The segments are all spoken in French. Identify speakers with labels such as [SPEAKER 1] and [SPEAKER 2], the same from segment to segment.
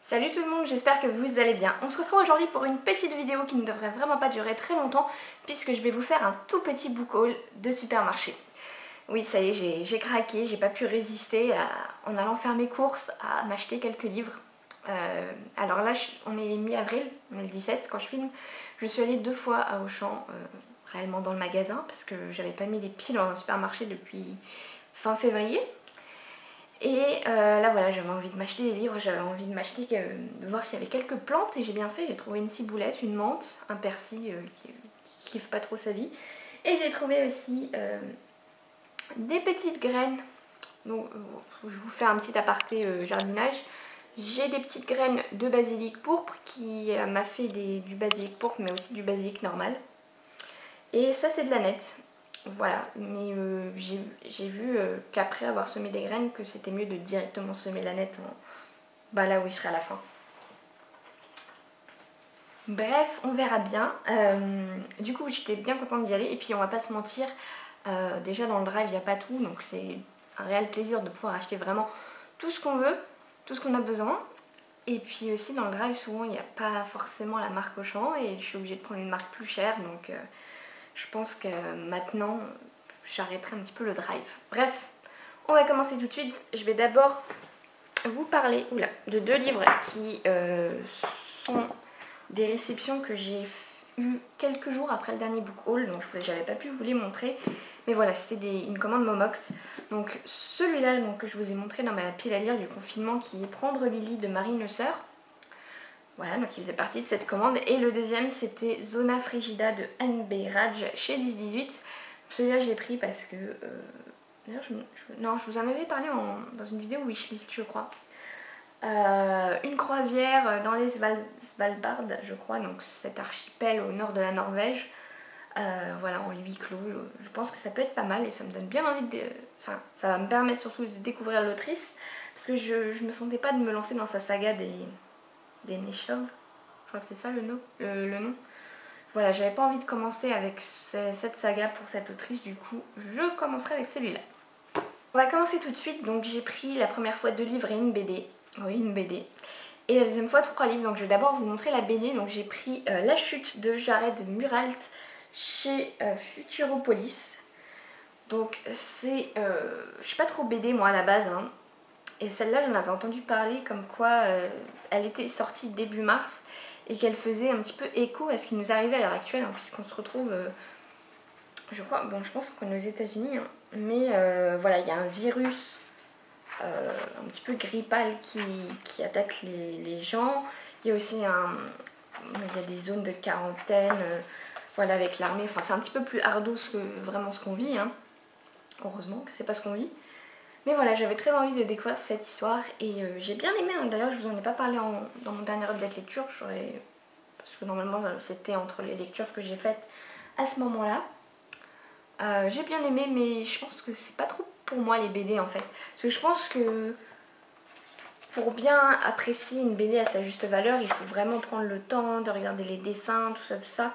[SPEAKER 1] Salut tout le monde, j'espère que vous allez bien. On se retrouve aujourd'hui pour une petite vidéo qui ne devrait vraiment pas durer très longtemps puisque je vais vous faire un tout petit book haul de supermarché. Oui, ça y est, j'ai craqué, j'ai pas pu résister en allant faire mes courses à m'acheter quelques livres. Alors là, on est mi-avril, on est le 17 quand je filme. Je suis allée 2 fois à Auchan, réellement dans le magasin parce que j'avais pas mis les pieds dans un supermarché depuis fin février. Et là voilà, j'avais envie de m'acheter des livres, j'avais envie de m'acheter, de voir s'il y avait quelques plantes et j'ai bien fait, j'ai trouvé une ciboulette, une menthe, un persil qui kiffe pas trop sa vie. Et j'ai trouvé aussi des petites graines, donc je vous fais un petit aparté jardinage. J'ai des petites graines de basilic pourpre qui m'a fait du basilic pourpre mais aussi du basilic normal. Et ça c'est de la nette. Voilà, mais j'ai vu qu'après avoir semé des graines que c'était mieux de directement semer la nette là où il serait à la fin. Bref, on verra bien. Du coup j'étais bien contente d'y aller et puis on va pas se mentir, déjà dans le drive il n'y a pas tout, donc c'est un réel plaisir de pouvoir acheter vraiment tout ce qu'on veut, tout ce qu'on a besoin. Et puis aussi dans le drive souvent il n'y a pas forcément la marque Auchan et je suis obligée de prendre une marque plus chère, donc je pense que maintenant j'arrêterai un petit peu le drive. Bref, on va commencer tout de suite. Je vais d'abord vous parler de 2 livres qui sont des réceptions que j'ai eu quelques jours après le dernier book haul, donc j'avais pas pu vous les montrer. Mais voilà, c'était une commande Momox. Donc celui-là que je vous ai montré dans ma pile à lire du confinement qui est Prendre Lily de Marine Le Sœur. Voilà, donc il faisait partie de cette commande. Et le deuxième, c'était Zona Frigida de Anne B. Raj chez 10-18. Celui-là, je l'ai pris parce que... D'ailleurs, je vous en avais parlé dans une vidéo wishlist, je crois. Une croisière dans les Svalbard, je crois, donc cet archipel au nord de la Norvège. Voilà, en 8 clos. Je pense que ça peut être pas mal et ça me donne bien envie de... Enfin, ça va me permettre surtout de découvrir l'autrice. Parce que je me sentais pas de me lancer dans sa saga des Neshov, je crois que c'est ça le nom. Voilà, j'avais pas envie de commencer avec cette saga pour cette autrice, du coup je commencerai avec celui-là. On va commencer tout de suite, donc j'ai pris la première fois 2 livres et une BD, oui une BD, et la deuxième fois 3 livres, donc je vais d'abord vous montrer la BD. Donc j'ai pris La Chute de Jared Muralt chez Futuropolis. Donc c'est, je suis pas trop BD moi à la base, hein. Et celle-là, j'en avais entendu parler comme quoi elle était sortie début mars et qu'elle faisait un petit peu écho à ce qui nous arrivait à l'heure actuelle, hein, puisqu'on se retrouve, je crois, bon je pense qu'on est aux États-Unis, hein, mais voilà, il y a un virus un petit peu grippal qui attaque les gens. Il y a aussi il y a des zones de quarantaine, voilà, avec l'armée. Enfin, c'est un petit peu plus ardu que vraiment ce qu'on vit, hein. Heureusement que c'est pas ce qu'on vit. Mais voilà, j'avais très envie de découvrir cette histoire et j'ai bien aimé, hein. D'ailleurs je vous en ai pas parlé dans mon dernier update lecture, parce que normalement c'était entre les lectures que j'ai faites à ce moment-là. J'ai bien aimé, mais je pense que c'est pas trop pour moi les BD en fait. Parce que je pense que pour bien apprécier une BD à sa juste valeur, il faut vraiment prendre le temps de regarder les dessins, tout ça, tout ça.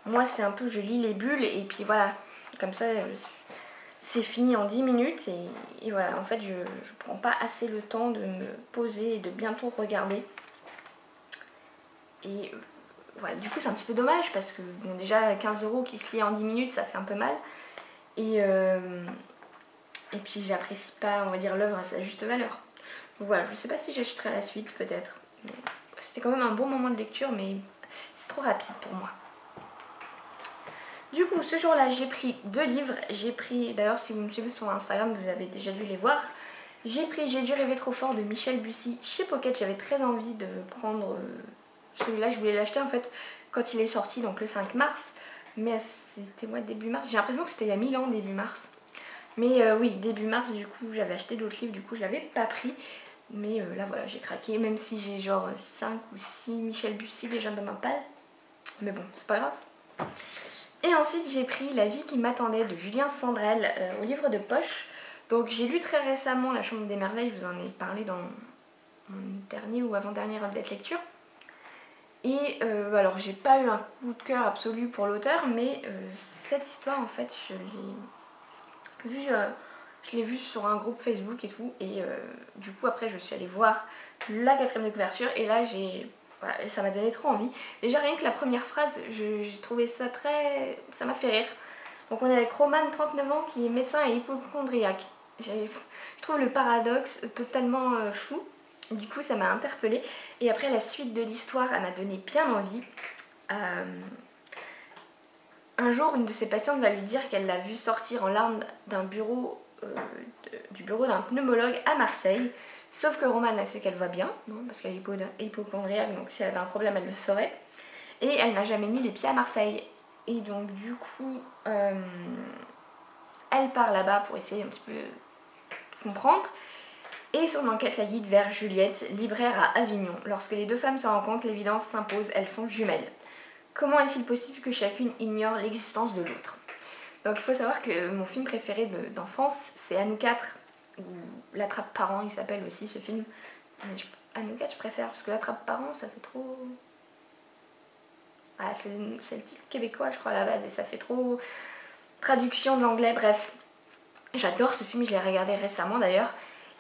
[SPEAKER 1] Moi c'est un peu, je lis les bulles et puis voilà, comme ça... c'est fini en 10 minutes et voilà, en fait je prends pas assez le temps de me poser et de bien tout regarder. Et voilà, du coup c'est un petit peu dommage parce que bon, déjà 15 € qui se lit en 10 minutes ça fait un peu mal. Et puis j'apprécie pas, on va dire, l'œuvre à sa juste valeur. Donc voilà, je sais pas si j'achèterai la suite peut-être. C'était quand même un bon moment de lecture mais c'est trop rapide pour moi. Du coup, ce jour-là, j'ai pris 2 livres. J'ai pris, d'ailleurs, si vous me suivez sur Instagram, vous avez déjà dû les voir. J'ai pris J'ai dû rêver trop fort de Michel Bussy chez Pocket. J'avais très envie de prendre celui-là. Je voulais l'acheter en fait quand il est sorti, donc le 5 mars. Mais c'était moi début mars. J'ai l'impression que c'était il y a 1000 ans, début mars. Mais oui, début mars, du coup, j'avais acheté d'autres livres. Du coup, je l'avais pas pris. Mais là, voilà, j'ai craqué. Même si j'ai genre 5 ou 6 Michel Bussy déjà dans ma palle. Mais bon, c'est pas grave. Et ensuite j'ai pris La vie qui m'attendait de Julien Sandrel au livre de poche. Donc j'ai lu très récemment La Chambre des Merveilles, je vous en ai parlé dans mon dernier ou avant-dernier update lecture. Et alors j'ai pas eu un coup de cœur absolu pour l'auteur, mais cette histoire en fait je l'ai vue Je l'ai vu sur un groupe Facebook et tout. Et du coup après je suis allée voir la 4ème de couverture. Et là voilà, ça m'a donné trop envie. Déjà rien que la première phrase, j'ai trouvé ça très... ça m'a fait rire. Donc on est avec Roman, 39 ans, qui est médecin et hypochondriaque. Je trouve le paradoxe totalement fou. Du coup ça m'a interpellée. Et après la suite de l'histoire, elle m'a donné bien envie. Un jour, une de ses patientes va lui dire qu'elle l'a vu sortir en larmes d'un bureau, du bureau d'un pneumologue à Marseille. Sauf que Roman, elle sait qu'elle va bien, non, parce qu'elle est hypochondriaque, donc si elle avait un problème, elle le saurait. Et elle n'a jamais mis les pieds à Marseille. Et donc du coup, elle part là-bas pour essayer un petit peu de comprendre. Et son enquête la guide vers Juliette, libraire à Avignon. Lorsque les deux femmes se rencontrent, l'évidence s'impose, elles sont jumelles. Comment est-il possible que chacune ignore l'existence de l'autre? Donc il faut savoir que mon film préféré d'enfance, c'est À nous quatre, ou L'Attrape-Parents, il s'appelle aussi ce film. Mais À nous quatre je préfère, parce que L'Attrape-Parents ça fait trop... Ah, c'est le titre québécois je crois à la base, et ça fait trop traduction de l'anglais, bref. J'adore ce film, je l'ai regardé récemment d'ailleurs.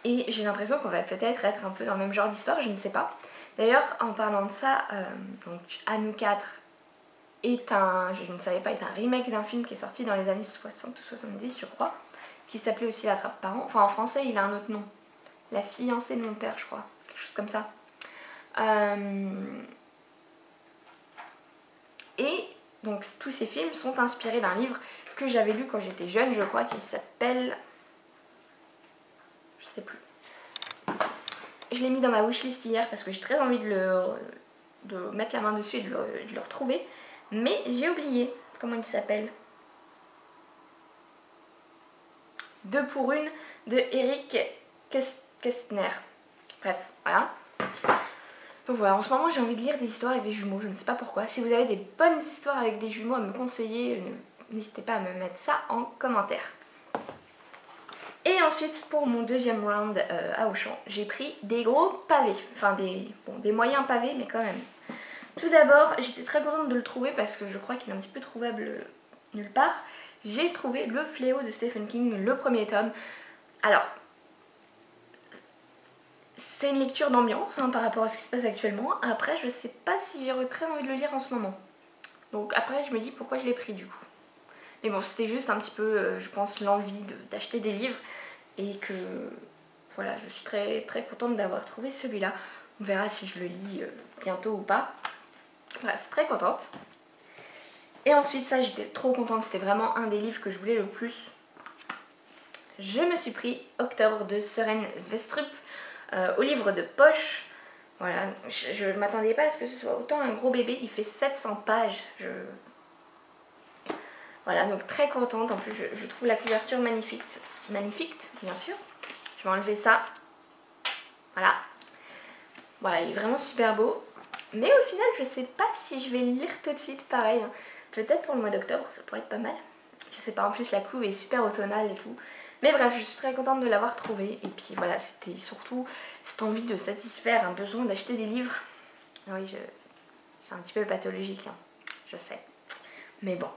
[SPEAKER 1] Et j'ai l'impression qu'on va peut-être être un peu dans le même genre d'histoire, je ne sais pas. D'ailleurs, en parlant de ça, donc À nous quatre est je ne savais pas, est un remake d'un film qui est sorti dans les années 60 ou 70 je crois, qui s'appelait aussi L'Attrape-Parents. Enfin en français il a un autre nom. La fiancée de mon père je crois, quelque chose comme ça. Et donc tous ces films sont inspirés d'un livre que j'avais lu quand j'étais jeune je crois, qui s'appelle... je sais plus. Je l'ai mis dans ma wishlist hier parce que j'ai très envie de mettre la main dessus et de le retrouver. Mais j'ai oublié comment il s'appelle. 2 pour 1 de Eric Kästner. Bref, voilà. Donc voilà, en ce moment j'ai envie de lire des histoires avec des jumeaux, je ne sais pas pourquoi. Si vous avez des bonnes histoires avec des jumeaux à me conseiller, n'hésitez pas à me mettre ça en commentaire. Et ensuite, pour mon deuxième round à Auchan, j'ai pris des gros pavés. Enfin, des moyens pavés, mais quand même. Tout d'abord, j'étais très contente de le trouver parce que je crois qu'il est un petit peu trouvable nulle part. J'ai trouvé Le Fléau de Stephen King, le premier tome. Alors, c'est une lecture d'ambiance par rapport à ce qui se passe actuellement. Après, je sais pas si j'ai très envie de le lire en ce moment. Donc après, je me dis pourquoi je l'ai pris du coup. Mais bon, c'était juste un petit peu, je pense, l'envie d'acheter des livres. Et que, voilà, je suis très, très contente d'avoir trouvé celui-là. On verra si je le lis bientôt ou pas. Bref, très contente. Et ensuite, ça, j'étais trop contente. C'était vraiment un des livres que je voulais le plus. Je me suis pris Octobre de Søren Svestrup au livre de poche. Voilà, je ne m'attendais pas à ce que ce soit autant un gros bébé. Il fait 700 pages. Voilà, donc très contente. En plus, je trouve la couverture magnifique. Magnifique, bien sûr. Je vais enlever ça. Voilà. Voilà, il est vraiment super beau. Mais au final, je sais pas si je vais le lire tout de suite, pareil. Peut-être pour le mois d'octobre, ça pourrait être pas mal. Je sais pas, en plus la couve est super automnale et tout. Mais bref, je suis très contente de l'avoir trouvé. Et puis voilà, c'était surtout cette envie de satisfaire un besoin d'acheter des livres. Oui, c'est un petit peu pathologique, hein, je sais. Mais bon,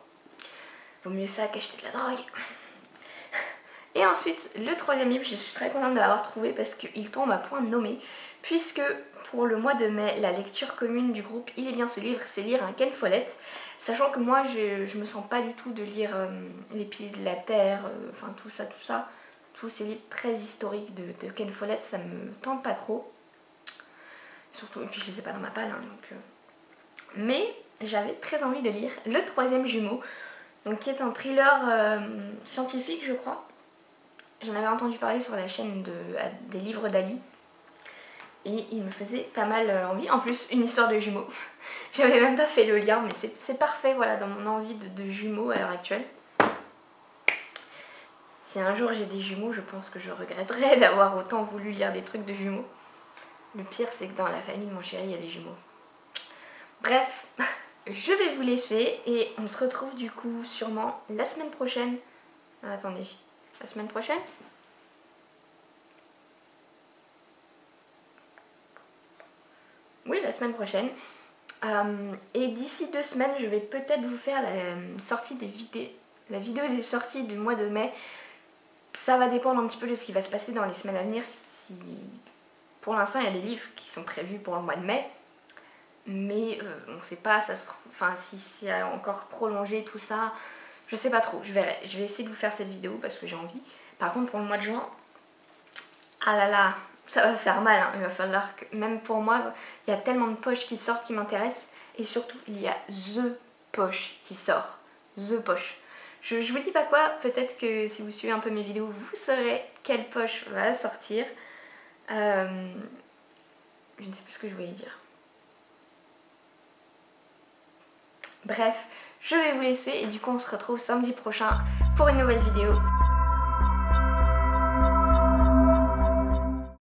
[SPEAKER 1] vaut mieux ça qu'acheter de la drogue. Et ensuite, le troisième livre, je suis très contente de l'avoir trouvé parce qu'il tombe à point nommé. Puisque pour le mois de mai, la lecture commune du groupe Il est bien ce livre, c'est lire un Ken Follett. Sachant que moi, je me sens pas du tout de lire Les Piliers de la Terre, enfin tout ça. Tous ces livres très historiques de Ken Follett, ça me tente pas trop. Surtout, et puis je les ai pas dans ma palle, hein, donc... Mais j'avais très envie de lire Le Troisième Jumeau, donc qui est un thriller scientifique, je crois. J'en avais entendu parler sur la chaîne des livres d'Ali. Et il me faisait pas mal envie. En plus, une histoire de jumeaux. J'avais même pas fait le lien, mais c'est parfait, voilà, dans mon envie de jumeaux à l'heure actuelle. Si un jour j'ai des jumeaux, je pense que je regretterais d'avoir autant voulu lire des trucs de jumeaux. Le pire, c'est que dans la famille de mon chéri, il y a des jumeaux. Bref, je vais vous laisser et on se retrouve du coup sûrement la semaine prochaine. Ah, attendez, la semaine prochaine ? Oui, la semaine prochaine. Et d'ici 2 semaines, je vais peut-être vous faire la vidéo des sorties du mois de mai. ça va dépendre un petit peu de ce qui va se passer dans les semaines à venir. Si... Pour l'instant, il y a des livres qui sont prévus pour le mois de mai. Mais on ne sait pas, ça se trouve, enfin, si c'est encore prolongé tout ça, je sais pas trop, je verrai. Je vais essayer de vous faire cette vidéo parce que j'ai envie. Par contre, pour le mois de juin, ah là là, ça va faire mal, hein. Il va falloir que, même pour moi, il y a tellement de poches qui sortent qui m'intéressent. Et surtout, il y a The Poche qui sort. The Poche. Je vous dis pas quoi, peut-être que si vous suivez un peu mes vidéos, vous saurez quelle poche va sortir. Je ne sais plus ce que je voulais dire. Bref, je vais vous laisser et du coup on se retrouve samedi prochain pour une nouvelle vidéo.